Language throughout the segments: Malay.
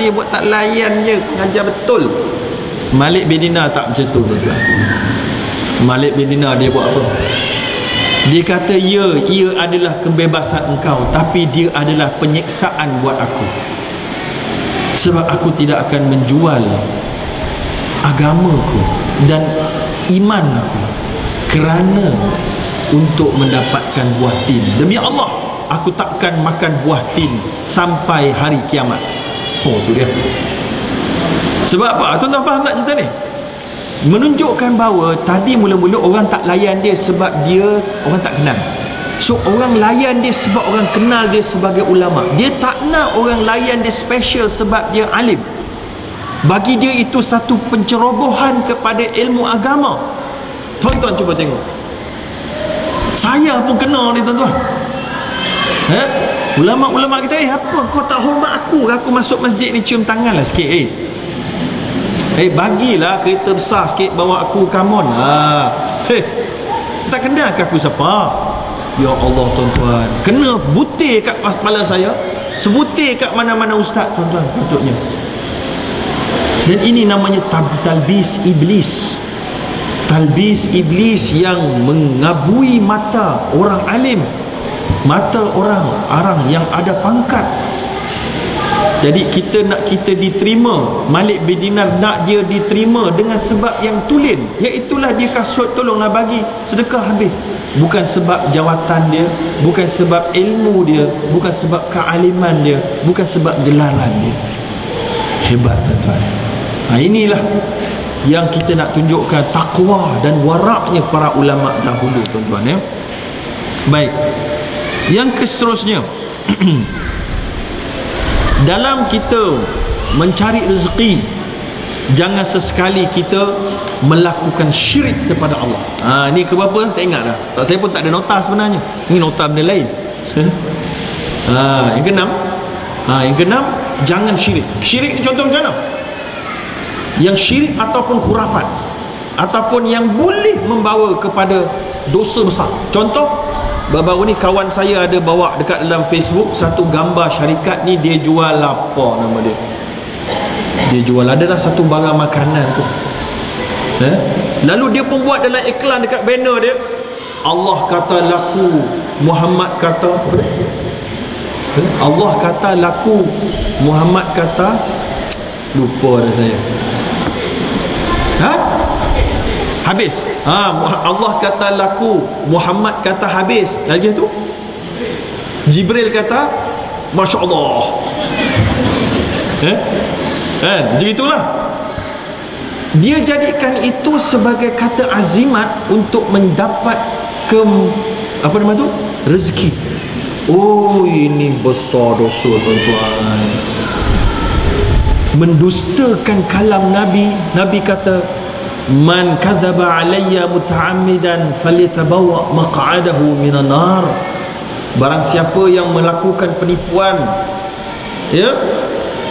dia buat tak layan je, ngajar betul. Malik bin Dinar tak macam tu, tuan-tuan. Malik bin Dinar dia buat apa? Dia kata, ia adalah kebebasan engkau, tapi dia adalah penyiksaan buat aku. Sebab aku tidak akan menjual agamaku dan iman aku kerana untuk mendapatkan buah tin. Demi Allah, aku takkan makan buah tin sampai hari kiamat. Oh, tu dia. Sebab apa? Tuan-tuan faham tak cerita ni? Menunjukkan bahawa tadi mula-mula orang tak layan dia sebab dia orang tak kenal. So orang layan dia sebab orang kenal dia sebagai ulama. Dia tak nak orang layan dia special sebab dia alim. Bagi dia itu satu pencerobohan kepada ilmu agama. Tuan-tuan cuba tengok. Saya pun kena ni, tuan-tuan. Ulama-ulama kita, apa kau tak hormat aku? Aku masuk masjid ni cium tangan lah sikit. Bagilah kereta besar sikit bawa aku, come on. Tak kenal ke aku siapa? Ya Allah, tuan-tuan, kena butir kat kepala saya, sebutir kat mana-mana ustaz, tuan-tuan, patutnya. Dan ini namanya talbis iblis. Talbis iblis yang mengabui mata orang alim, mata orang yang ada pangkat. Jadi kita diterima. Malik bin Dinar nak dia diterima dengan sebab yang tulen, iaitulah dia kasut tolonglah bagi sedekah habis. Bukan sebab jawatan dia, bukan sebab ilmu dia, bukan sebab kealiman dia, bukan sebab gelaran dia. Hebat, tuan-tuan. Inilah yang kita nak tunjukkan takwa dan waraknya para ulama dahulu, tuan-tuan, ya. Baik. Yang seterusnya, dalam kita mencari rezeki, jangan sesekali kita melakukan syirik kepada Allah. Ni ke berapa? Tak ingat dah. Saya pun tak ada nota sebenarnya. Ni nota benda lain. Yang keenam, jangan syirik. Syirik ni contoh macam mana? Yang syirik ataupun khurafat, ataupun yang boleh membawa kepada dosa besar. Contoh, baru-baru ni kawan saya ada bawa dekat dalam Facebook satu gambar syarikat ni, dia jual apa nama dia? Dia jual, adalah satu barang makanan tu. Lalu dia pun buat dalam iklan dekat banner dia, Allah kata laku, Muhammad kata apa dia? Allah kata laku, Muhammad kata, lupa dah saya. Habis. Allah kata laku, Muhammad kata habis. Lagi tu Jibril kata Masya Allah. Jadi itulah. Dia jadikan itu sebagai kata azimat untuk mendapat apa nama tu? Rezeki. Oh, ini besar dosa, tuan-tuan. Mendustakan kalam Nabi. Nabi kata, man kadzaba alayya muta'ammidan falyatabawa maq'adahu minan nar. Barang siapa yang melakukan penipuan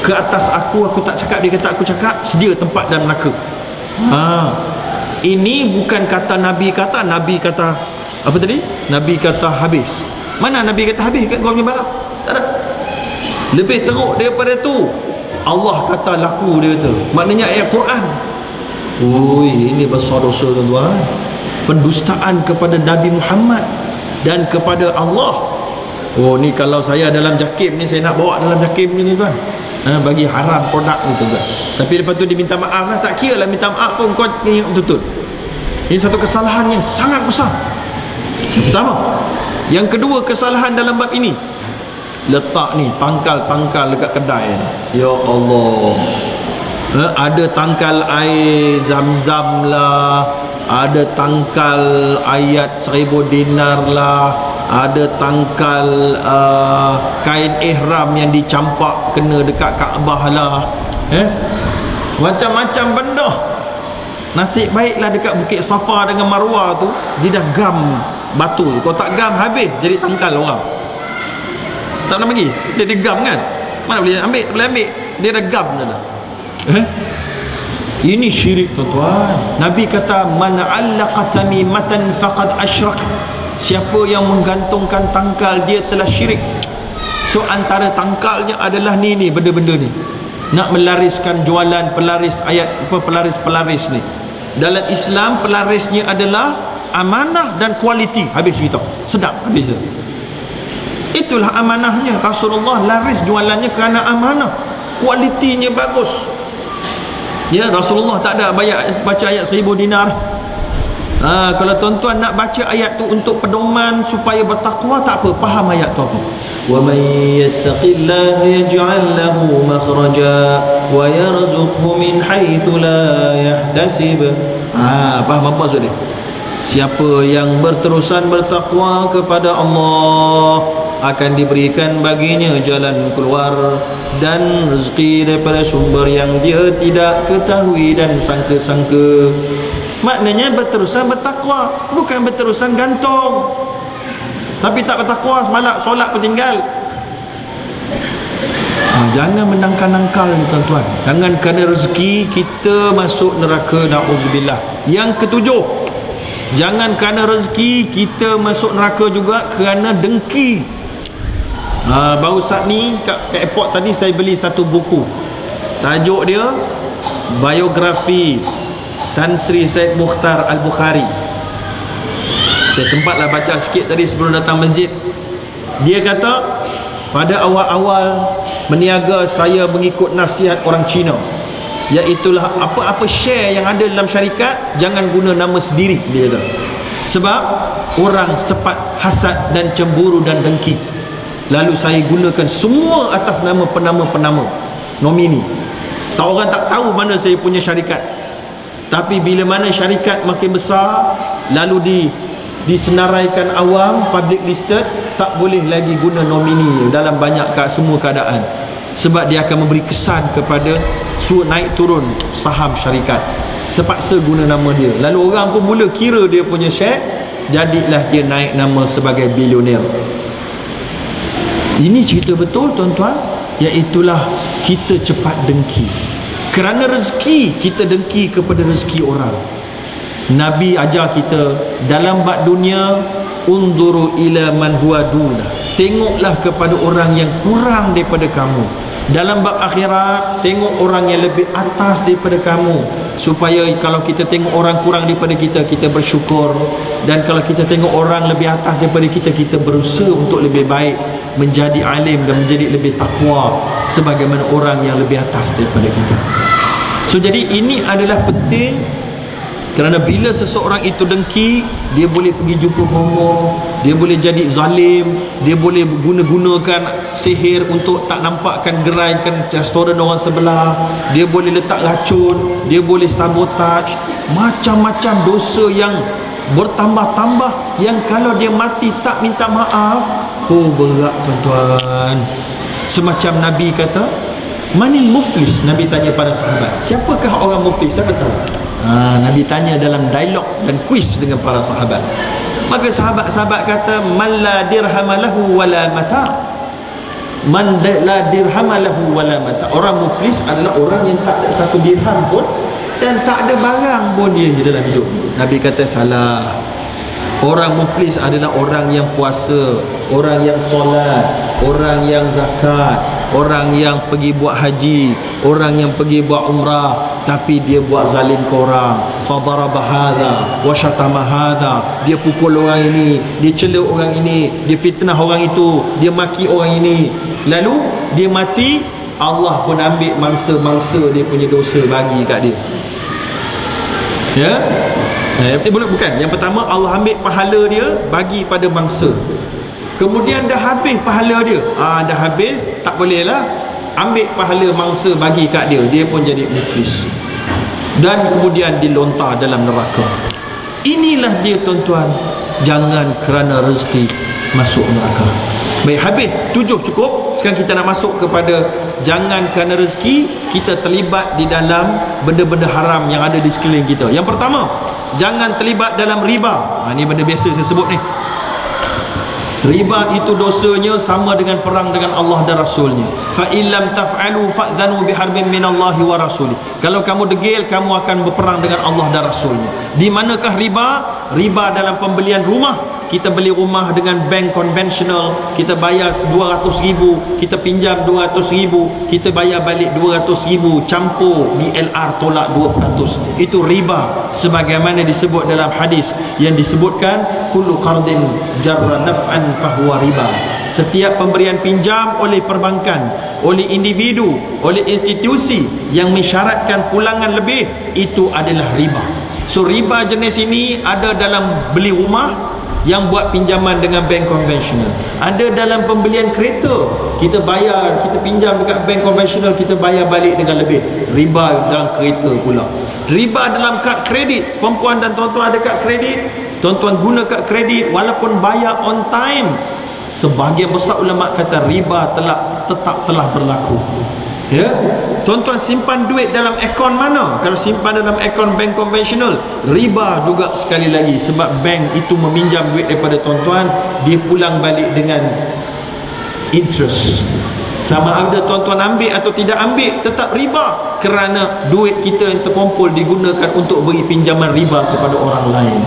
ke atas aku tak cakap, dia kata aku cakap, sedia tempat dalam neraka. Ini bukan kata Nabi kata. Nabi kata apa tadi? Nabi kata habis. Mana Nabi kata habis kat kau punya barang? Tak ada. Lebih teruk daripada tu, Allah kata laku, dia kata. Maknanya ayat Quran. Ini besar dosa, tuan-tuan. Pendustaan kepada Nabi Muhammad dan kepada Allah. Ni kalau saya dalam JAKIM ni, saya nak bawa dalam JAKIM ni, tuan. Bagi haram produk ni, tuan. Tapi lepas tu dia minta maaf lah. Tak kira lah minta maaf pun, kau ingat betul-betul. Ini satu kesalahan yang sangat besar. Yang pertama. Yang kedua, kesalahan dalam bab ini, letak ni tangkal-tangkal dekat kedai ni. Ya Allah. Ada tangkal air Zam-Zam lah, ada tangkal ayat 1000 dinar lah, ada tangkal kain ihram yang dicampak kena dekat Kaabah lah. Macam-macam benda. Nasib baiklah dekat Bukit Safa dengan Marwah tu, dia dah gam batu. Kau tak gam, habis jadi tangkal orang. Tak nak bagi, dia digam kan. Mana boleh ambil? Tak boleh ambil. Dia dah gam dah. Ini syirik, tuan-tuan. Nabi kata, man 'allaqa tamimatan faqad asyrak. Siapa yang menggantungkan tangkal, dia telah syirik. So antara tangkalnya adalah ni benda-benda ni. nak melariskan jualan pelaris ayat pelaris ni. Dalam Islam pelarisnya adalah amanah dan kualiti. Habis cerita, sedap habis. Itulah amanahnya. Rasulullah laris jualannya kerana amanah, kualitinya bagus. Ya, Rasulullah tak ada baca ayat 1000 dinar. Kalau tuan-tuan nak baca ayat tu untuk pedoman supaya bertakwa, tak apa, faham ayat tu apa. Wa may yattaqillaha yaj'al lahu makhraja wa yarzuqhu min haitsu la yahtasib. Faham apa maksud dia? Siapa yang berterusan bertakwa kepada Allah, akan diberikan baginya jalan keluar dan rezeki daripada sumber yang dia tidak ketahui dan sangka-sangka. Maknanya berterusan bertakwa, bukan berterusan gantung. Tapi tak bertakwa, semalam solat pun tinggal. Jangan menangkal-nangkal tuan-tuan. Jangan kerana rezeki kita masuk neraka, na'udzubillah. Yang ketujuh, jangan kerana rezeki kita masuk neraka juga kerana dengki. Baru saat ni kat airport tadi saya beli satu buku. Tajuk dia Biografi Tan Sri Said Mukhtar Al-Bukhari. Saya tempatlah baca sikit tadi sebelum datang masjid. Dia kata, pada awal-awal meniaga saya mengikut nasihat orang Cina, iaitulah apa-apa share yang ada dalam syarikat jangan guna nama sendiri, dia kata. Sebab orang cepat hasad dan cemburu dan dengki. Lalu saya gunakan semua atas nama penama-penama, nomini. Orang tak tahu mana saya punya syarikat. Tapi bila mana syarikat makin besar, lalu disenaraikan awam, public listed, tak boleh lagi guna nomini dalam semua keadaan. Sebab dia akan memberi kesan kepada naik turun saham syarikat. Terpaksa guna nama dia. Lalu orang pun mula kira dia punya share, jadilah dia naik nama sebagai bilioner. Ini cerita betul tuan-tuan, iaitulah kita cepat dengki. Kerana rezeki kita dengki kepada rezeki orang. Nabi ajar kita dalam bab dunia, unzuru ila man huwa duna, tengoklah kepada orang yang kurang daripada kamu. Dalam bab akhirat, tengok orang yang lebih atas daripada kamu, supaya kalau kita tengok orang kurang daripada kita, kita bersyukur. Dan kalau kita tengok orang lebih atas daripada kita, kita berusaha untuk lebih baik, menjadi alim dan menjadi lebih takwa sebagaimana orang yang lebih atas daripada kita. So jadi ini adalah penting, kerana bila seseorang itu dengki, dia boleh pergi jumpa homo, dia boleh jadi zalim, dia boleh gunakan sihir untuk tak nampakkan geraikan restoran orang sebelah, dia boleh letak racun, dia boleh sabotaj, macam-macam dosa yang bertambah-tambah, yang kalau dia mati tak minta maaf, berat tuan-tuan. Semacam Nabi kata, manil muflis? Nabi tanya pada sahabat, siapakah orang muflis? Siapa tahu? Nabi tanya dalam dialog dan kuis dengan para sahabat. Maka sahabat-sahabat kata, man la dirhamalahu wala mata. Man la dirhamalahu wala mata. Orang muflis adalah orang yang tak ada satu dirham pun dan tak ada barang pun dia dalam hidup. Nabi kata salah. Orang muflis adalah orang yang puasa, orang yang solat, orang yang zakat, orang yang pergi buat haji, orang yang pergi buat umrah, tapi dia buat zalim ke orang. Fadaraba hadha wa syatama hadha, dia pukul orang ini, dia cela orang ini, dia fitnah orang itu, dia maki orang ini. Lalu dia mati, Allah pun ambil mangsa-mangsa dia punya dosa bagi kat dia. Ya? Bukan. Yang pertama, Allah ambil pahala dia bagi pada mangsa. Kemudian dah habis pahala dia, dah habis, tak boleh lah ambil pahala mangsa bagi kat dia, dia pun jadi muflis. Dan kemudian dilontar dalam neraka. Inilah dia tuan-tuan, jangan kerana rezeki masuk neraka. Baik, habis 7 cukup. Sekarang kita nak masuk kepada jangan kerana rezeki kita terlibat di dalam benda-benda haram yang ada di sekeliling kita. Yang pertama, jangan terlibat dalam riba. Ini benda biasa saya sebut ni. Riba itu dosanya sama dengan perang dengan Allah dan Rasulnya. Fa illam taf'alu fa'dhanu biharbin minallahi wa rasuli. Kalau kamu degil, kamu akan berperang dengan Allah dan Rasulnya. Di manakah riba? Riba dalam pembelian rumah. kita beli rumah dengan bank konvensional, kita bayar 200,000, kita pinjam 200,000, kita bayar balik 200,000, campur BLR tolak 2%. Itu riba, sebagaimana disebut dalam hadis yang disebutkan kullu qardin jarra naf'an fahuwa riba. Setiap pemberian pinjam oleh perbankan, oleh individu, oleh institusi yang mensyaratkan pulangan lebih, itu adalah riba. So riba jenis ini ada dalam beli rumah yang buat pinjaman dengan bank konvensional, ada dalam pembelian kereta, kita bayar, kita pinjam dekat bank konvensional, kita bayar balik dengan lebih, riba dalam kereta pula. Riba dalam kad kredit, perempuan dan tuan-tuan ada kad kredit, tuan-tuan guna kad kredit walaupun bayar on time, sebahagian besar ulama kata riba tetap telah berlaku. Ya, tuan-tuan simpan duit dalam akaun mana? Kalau simpan dalam akaun bank konvensional, riba juga sekali lagi, sebab bank itu meminjam duit daripada tuan-tuan, dia pulang balik dengan interest. Sama ada tuan-tuan ambil atau tidak ambil, tetap riba, kerana duit kita yang terkumpul digunakan untuk beri pinjaman riba kepada orang lain.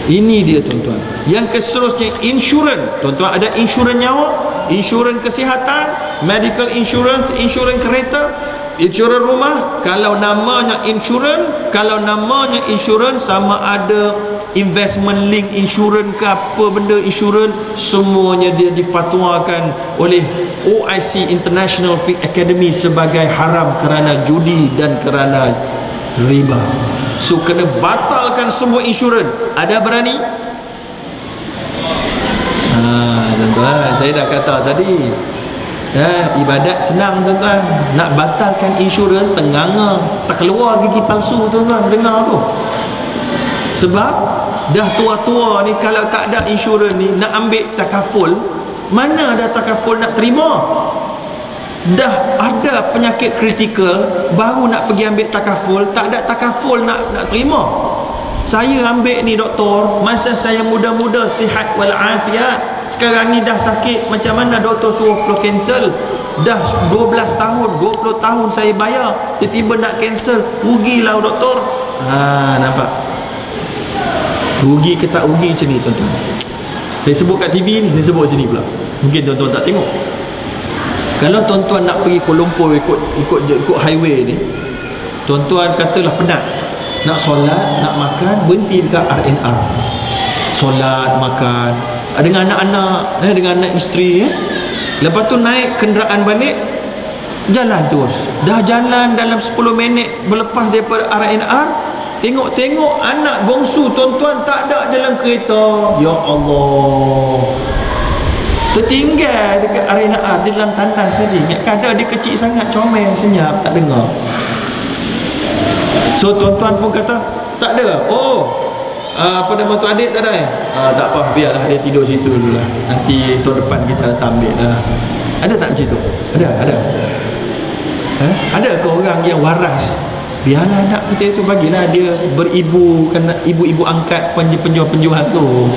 Ini dia tuan-tuan. Yang seterusnya, insurans. Tuan-tuan ada insurans nyawa, insurans kesihatan, medical insurance, insurans kereta, insurans rumah. Kalau namanya insurans, sama ada investment link insurans ke apa benda insurans, semuanya dia difatwakan oleh OIC International Fee Academy sebagai haram kerana judi dan kerana riba. So kena batalkan semua insurans. Ada berani? Tuan-tuan, saya dah kata tadi, ibadat senang tuan-tuan. Nak batalkan insurans tenganga, tak keluar gigi palsu tuan-tuan, dengar tu. Sebab dah tua-tua ni, kalau tak ada insurans ni, nak ambil takaful, mana ada takaful nak terima? Dah ada penyakit kritikal, baru nak pergi ambil takaful, tak ada takaful nak terima. Saya ambil ni doktor masa saya muda-muda, sihat walafiat. Sekarang ni dah sakit, macam mana doktor suruh perlu cancel? Dah 12 tahun, 20 tahun saya bayar, tiba-tiba nak cancel, rugilah doktor. Nampak? Rugi ke tak rugi macam ni tuan-tuan. Saya sebut kat TV ni, saya sebut sini pula. Mungkin tuan-tuan tak tengok. Kalau tuan-tuan nak pergi Kuala Lumpur ikut highway ni, tuan-tuan katalah penat, nak solat, nak makan, berhenti dekat R&R, solat, makan dengan anak-anak, dengan anak isteri, lepas tu naik kenderaan balik, jalan terus. Dah jalan dalam 10 minit berlepas daripada R&R, tengok-tengok anak bongsu tuan-tuan tak ada dalam kereta. Ya Allah, tertinggal dekat R&R di dalam tandas tadi. Ingatkan ada, dia kecil sangat, comel, senyap, tak dengar. So tuan-tuan pun kata tak ada. Apa nama tu adik tak ada tak apa, biarlah dia tidur situ dululah, nanti tahun depan kita datang ambil lah. Ada tak macam tu? Ada. Ada ke orang yang waras, biarlah anak kita itu, bagilah dia beribu, kan ibu-ibu angkat penjual tu.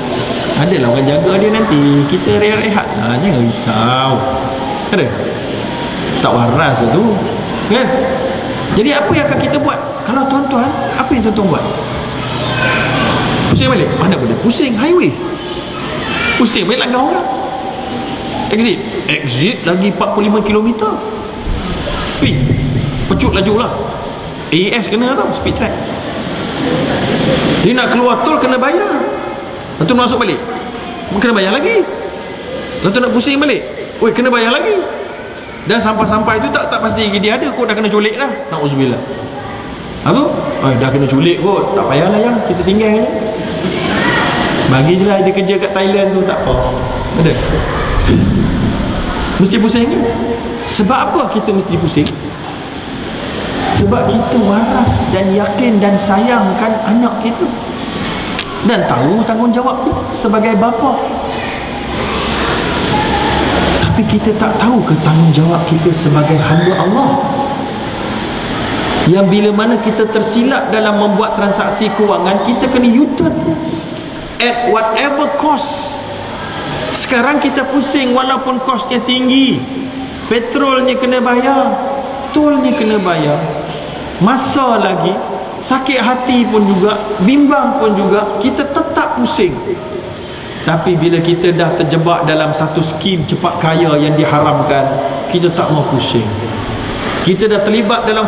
Adalah orang jaga dia, nanti kita rehat lah, jangan risau. Ada? Tak waras tu kan? Jadi apa yang akan kita buat? Kalau tuan-tuan, apa yang tuan-tuan buat? Pusing balik? Mana boleh pusing? Highway pusing balik, langgar orang. Exit lagi 45 km. Pecut laju lah. AES kena tau, speed track. Dia nak keluar tol kena bayar, lepas tu masuk balik kena bayar lagi, lepas tu nak pusing balik, kena bayar lagi. Dan sampai-sampai tu tak pasti dia ada kot, dah kena culik dah. Na'udzubillah. Dah kena culik kot, tak payahlah yang kita tinggal je, bagi je lah dia kerja kat Thailand tu, tak apa. Ada mesti pusing ke? Sebab apa kita mesti pusing? Sebab kita waras dan yakin dan sayangkan anak kita, dan tahu tanggungjawab kita sebagai bapa. Tapi kita tak tahu ke tanggungjawab kita sebagai hamba Allah, yang bila mana kita tersilap dalam membuat transaksi kewangan, kita kena U-turn at whatever cost. Sekarang kita pusing walaupun kosnya tinggi, petrolnya kena bayar, tolnya kena bayar, masa lagi, sakit hati pun juga, bimbang pun juga, kita tetap pusing. Tapi bila kita dah terjebak dalam satu skim cepat kaya yang diharamkan, kita tak mau pusing. Kita dah terlibat dalam